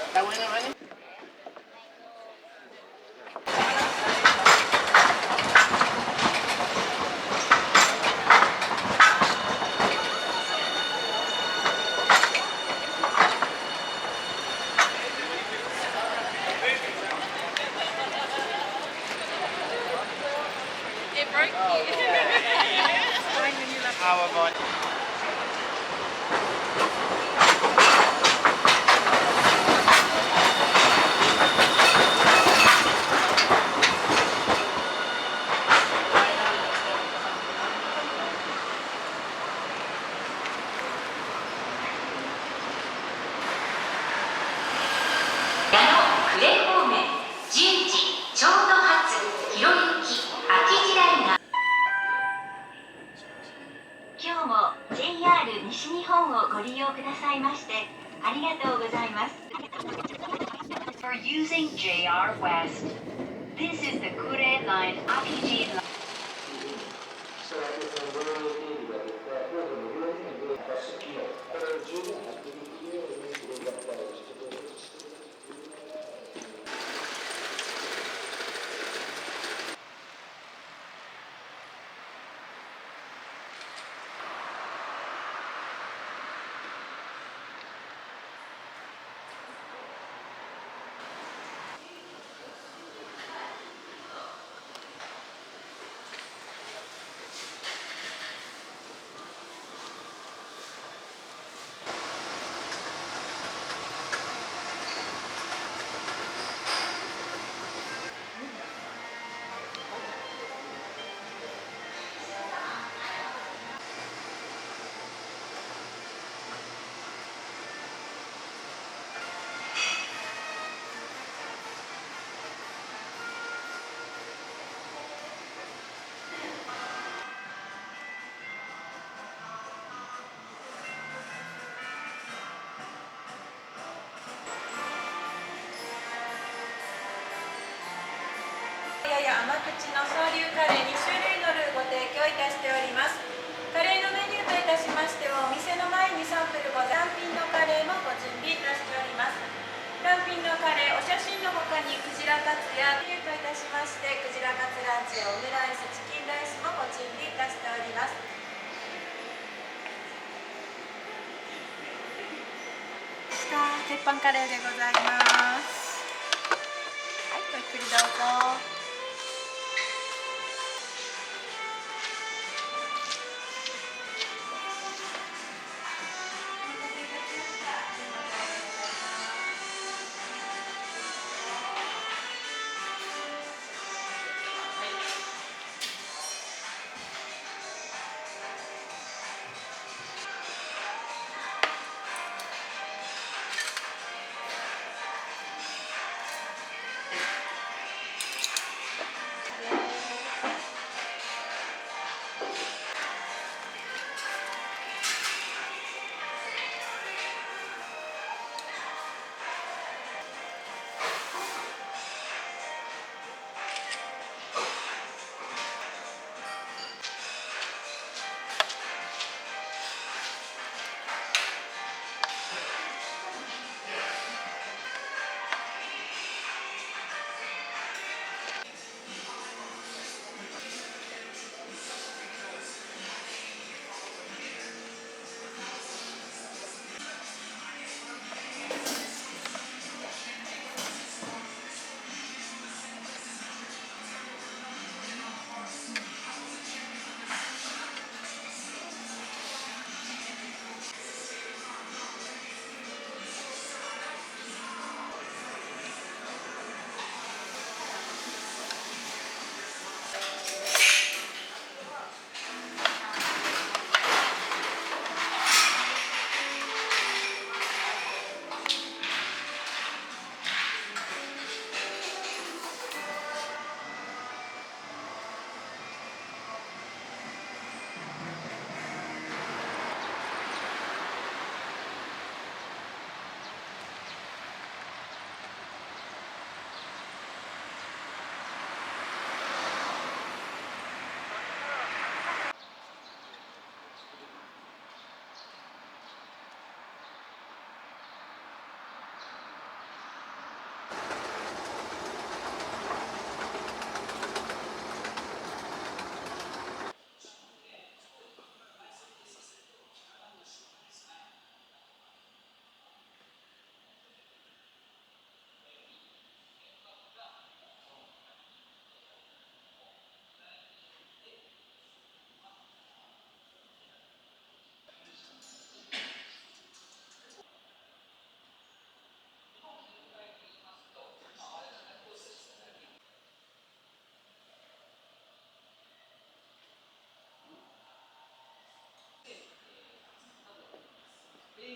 ¿Está buena, Vane? It broke you. Fine when you left. How about今日も JR 西日本をご利用くださいましてありがとうございます。For using JR West. This is the Kure Line Akiji Line.や甘口の総流カレー2種類のルーご提供いたしております。カレーのメニューといたしましてはお店の前にサンプルございます。単品のカレーもご準備いたしております。単品のカレーお写真の他にクジラカツやメニューといたしましてクジラカツランチやオムライスチキンライスもご準備いたしております。鉄板カレーでございます。はい、ごゆっくりどうぞ。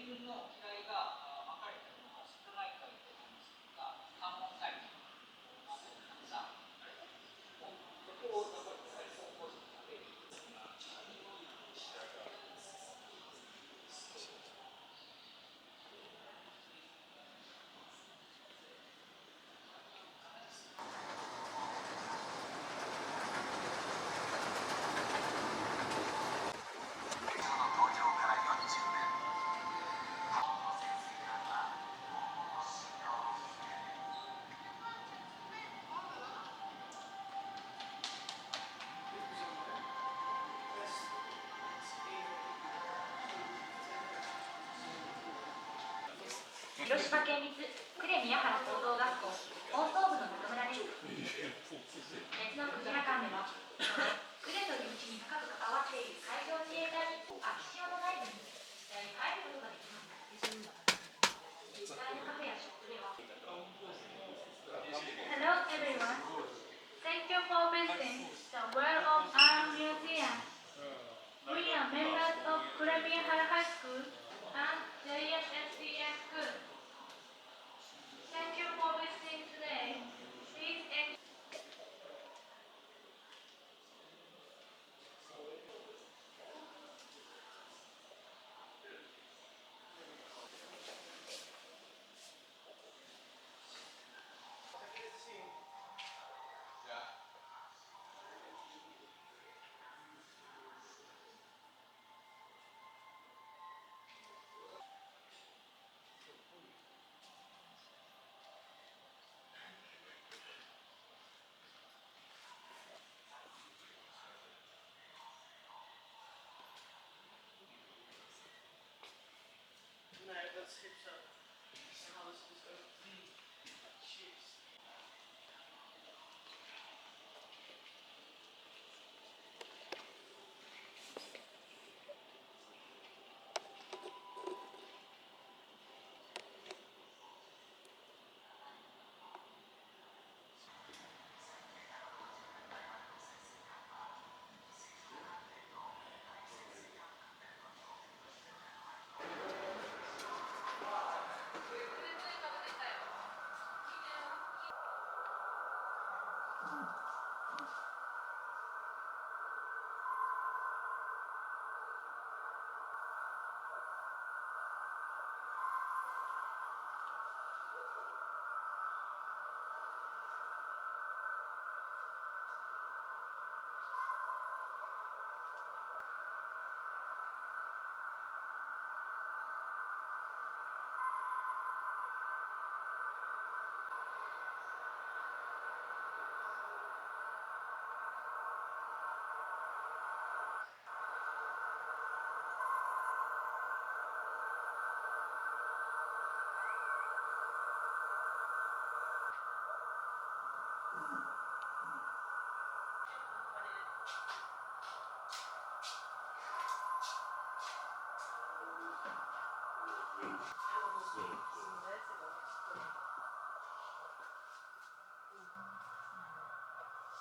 分の機体が分かれているのが少ない回といいますか、関門回とさあ、そこを残って最高コースに食べる。広島県立呉宮原高等学校放送部の中村です。別のクジラ館では、呉という地に深く関わっている海上自衛隊秋潮の内部に実際に入ることができます。実際のカフェやショップでは Hello everyone. Thank you for visiting the World of Art Museum. We are members of Kuremihara High School and JSSDS School. Thank you for visiting today. Please enjoy.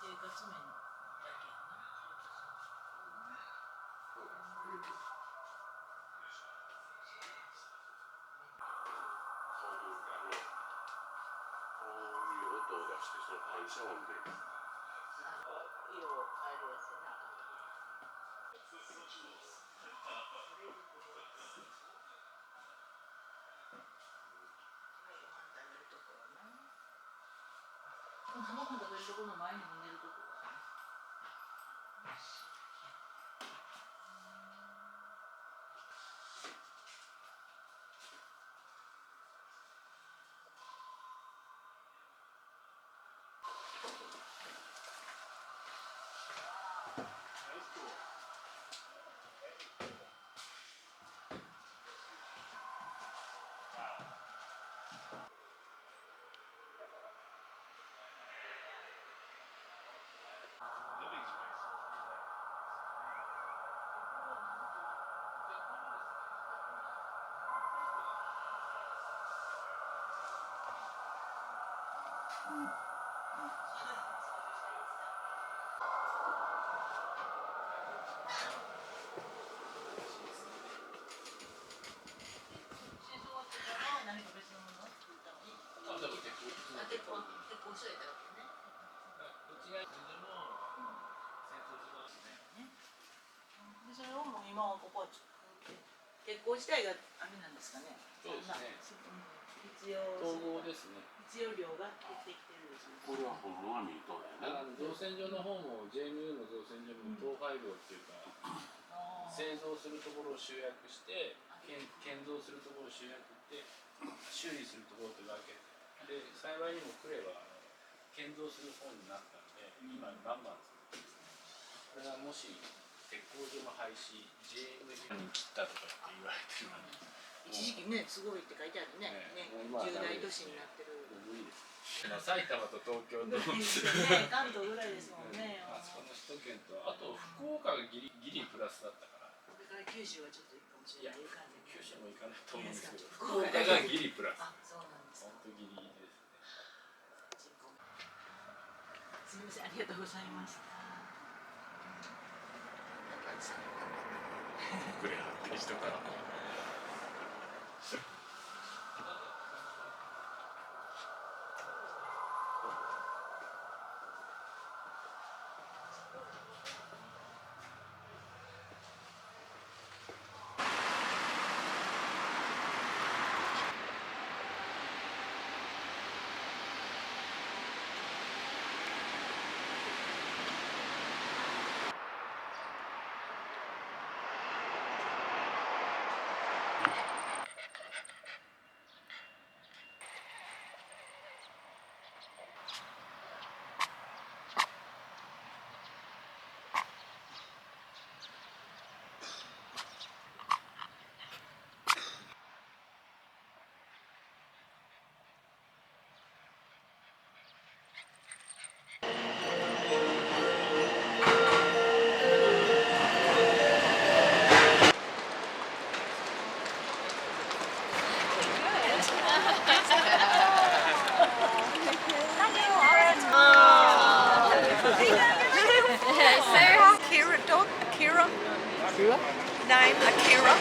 生活面だけやな。音を出してその反射音で色を変えるやつやな。ご飯食べるところの前にも寝るところ。校自体があれなんですかね。そうですね。必要統合ですね。必要量が減ってきてるんですよ。これは本物が見とるやな。造船所の方も JMU の造船所も統廃合っていうか、製造するところを集約して建造するところを集約って修理するところと分けて、で幸いにもクレは建造する方になったんで今バンバン作ってますね。これがもし鉄工所の廃止 JMU に切ったとかって言われてるのに一時期ね、すごいって書いてあるね。もう今は重大ダメですね都市になってる。無理です埼玉と東京とね、関東ぐらいですもんね。あそこの首都圏とあと福岡がギリプラスだったからこれから九州はちょっといいかもしれない。九州も行かないと思うんですけど福岡福岡がギリプラスあ、そうなんですか。本当ギリですね。すみません、ありがとうございました。くれはって人から。Sarah Kira. Name Akira.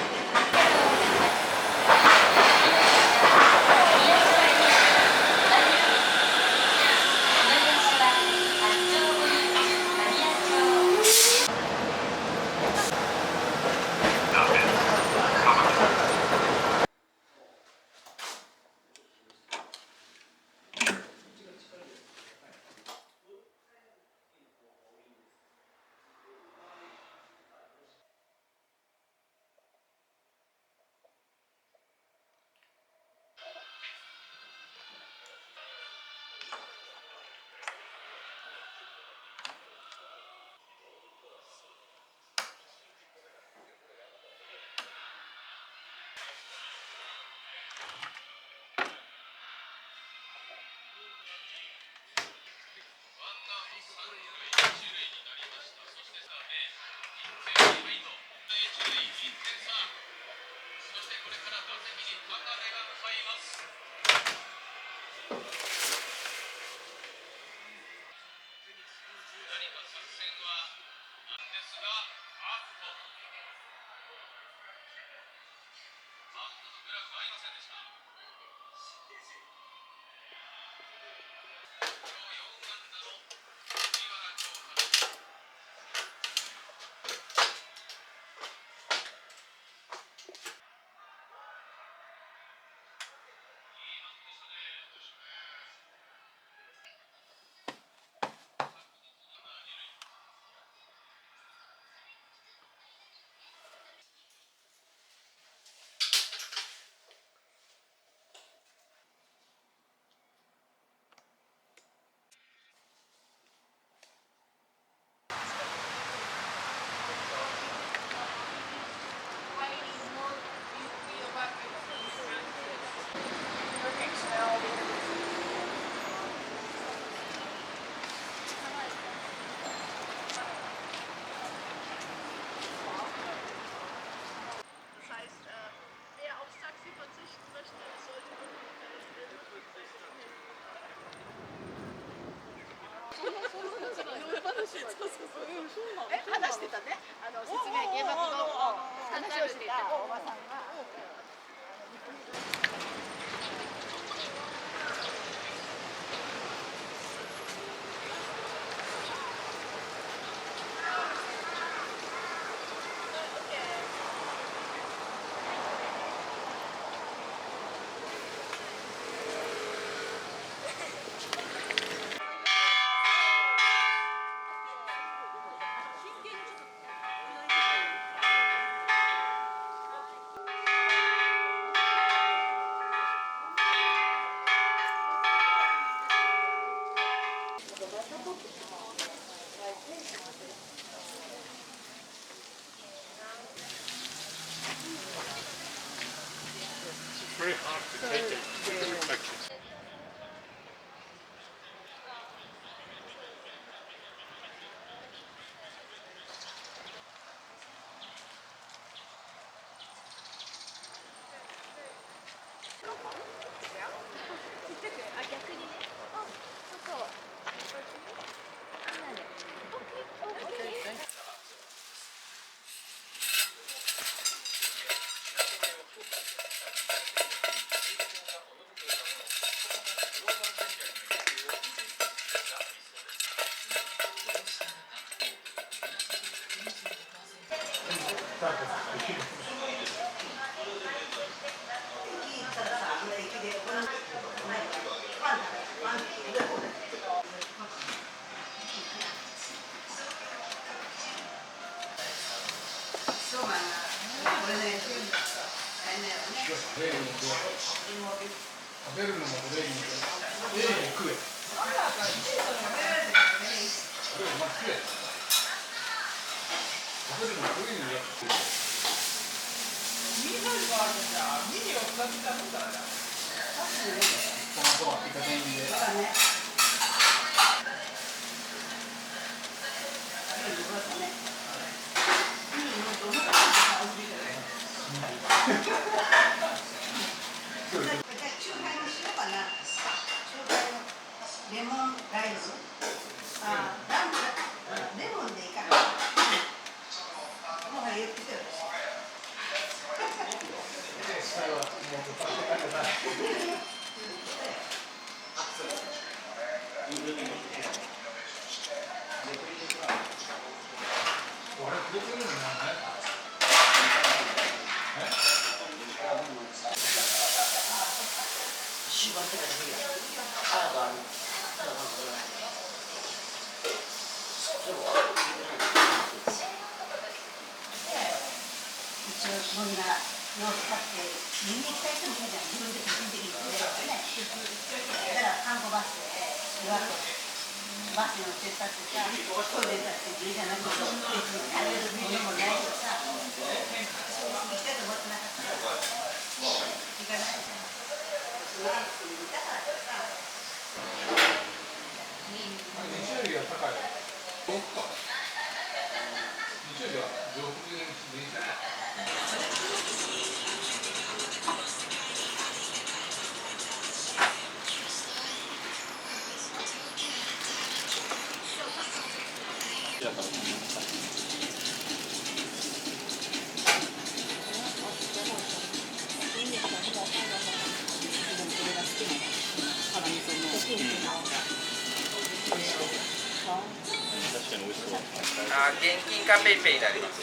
現金かペイペイになります。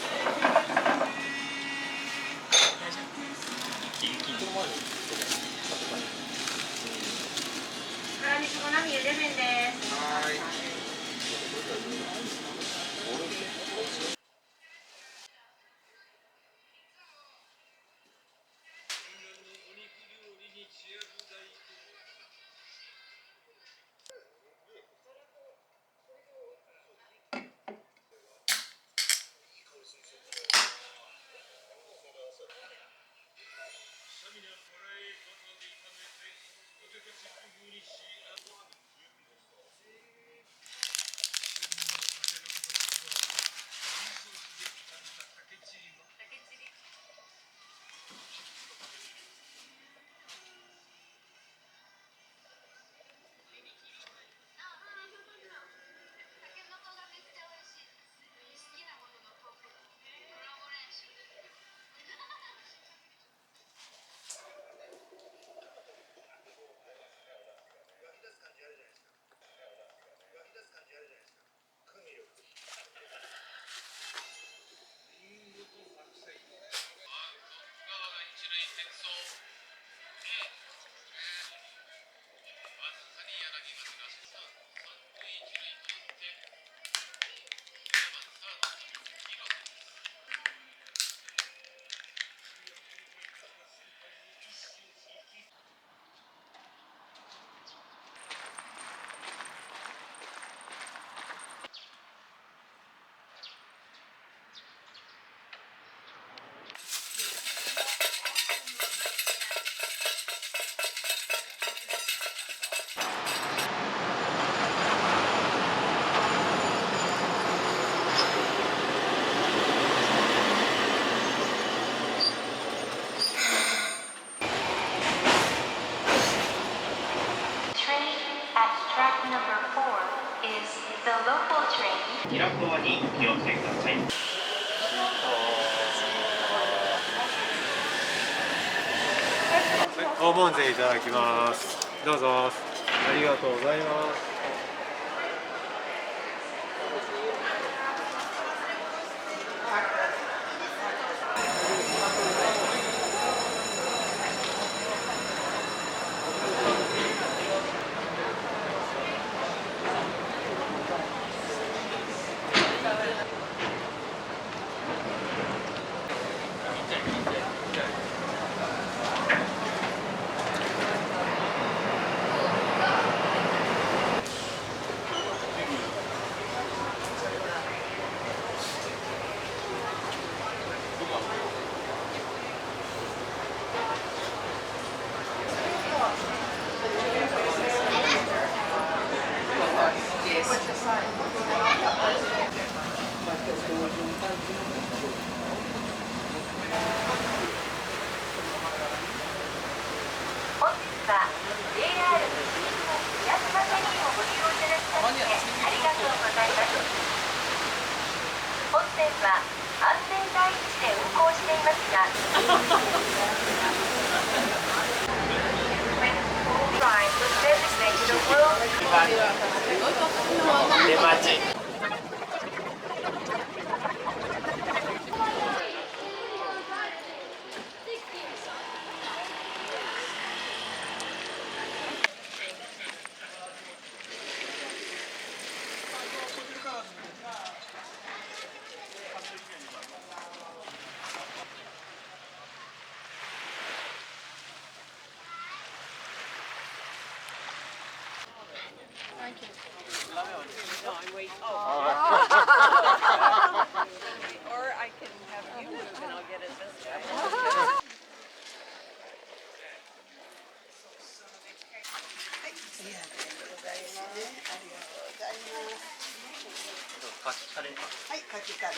辛味噌の波ゆで麺です。はい。Flight number 4 is the local train. 平子に気をつけください。訪問税いただきます。どうぞ。ありがとうございます。本日は JR 西日本宮島フェリーをご利用いただきましてありがとうございます。本線は安全第一で運行していますがLine was designated a world 出待ち。Or I can have you move and I'll get it this way. はい、かきカレー。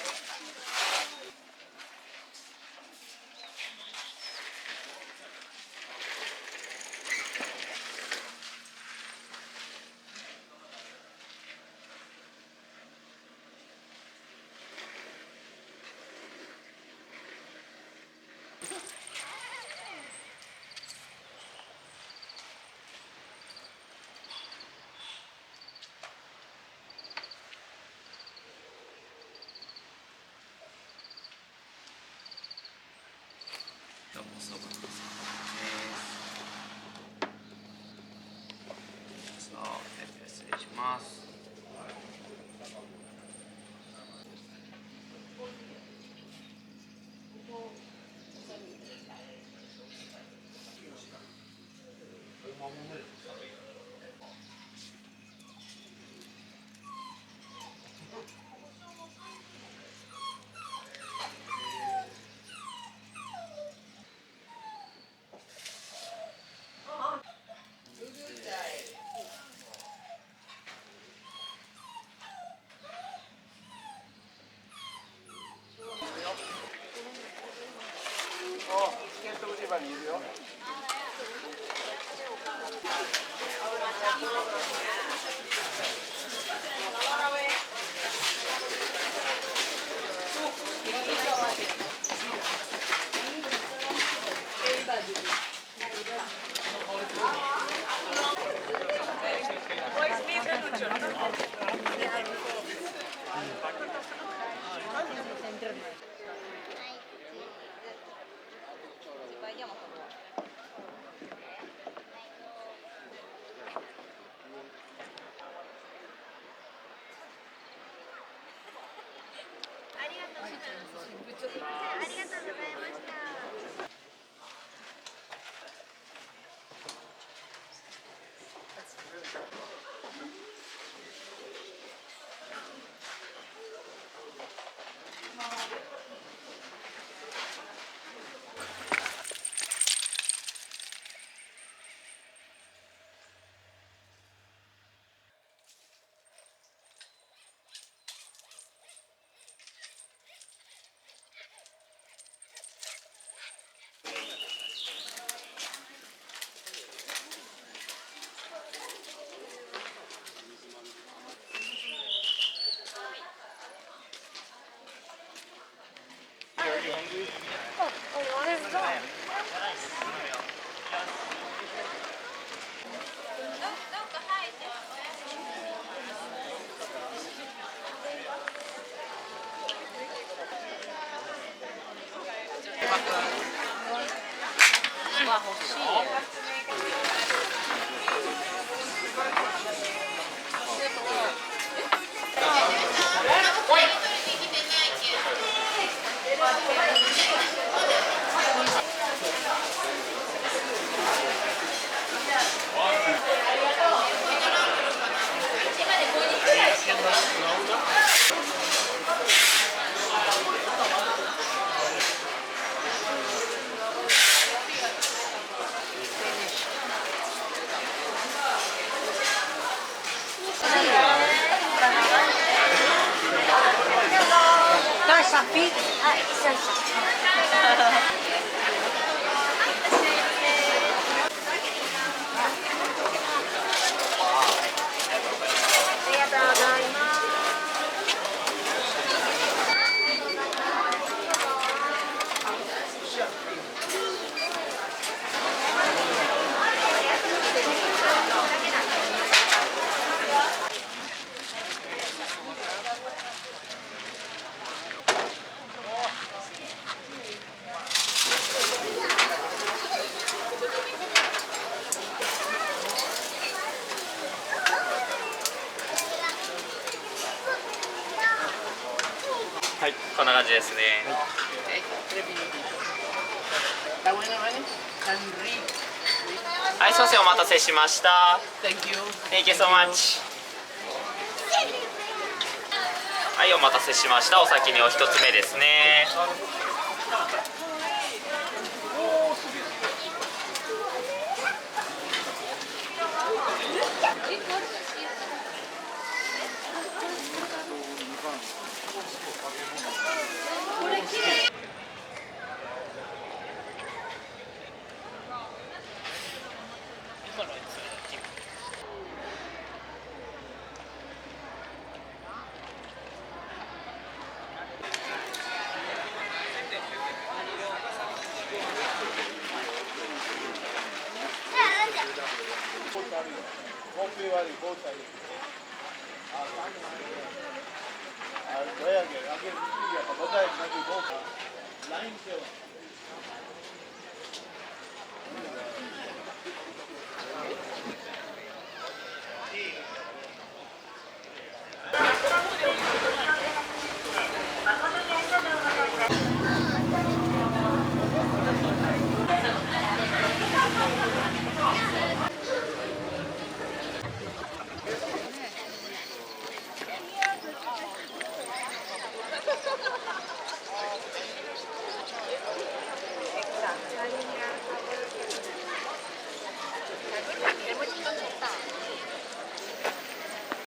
どうもそうかです。そう、失礼します。チケット売り場にいるよ。欲しい。はい、こんな感じですね。はい、すいません、お待たせしました。Thank you so much。はい、お待たせしました。お先にお一つ目ですね。लाइन से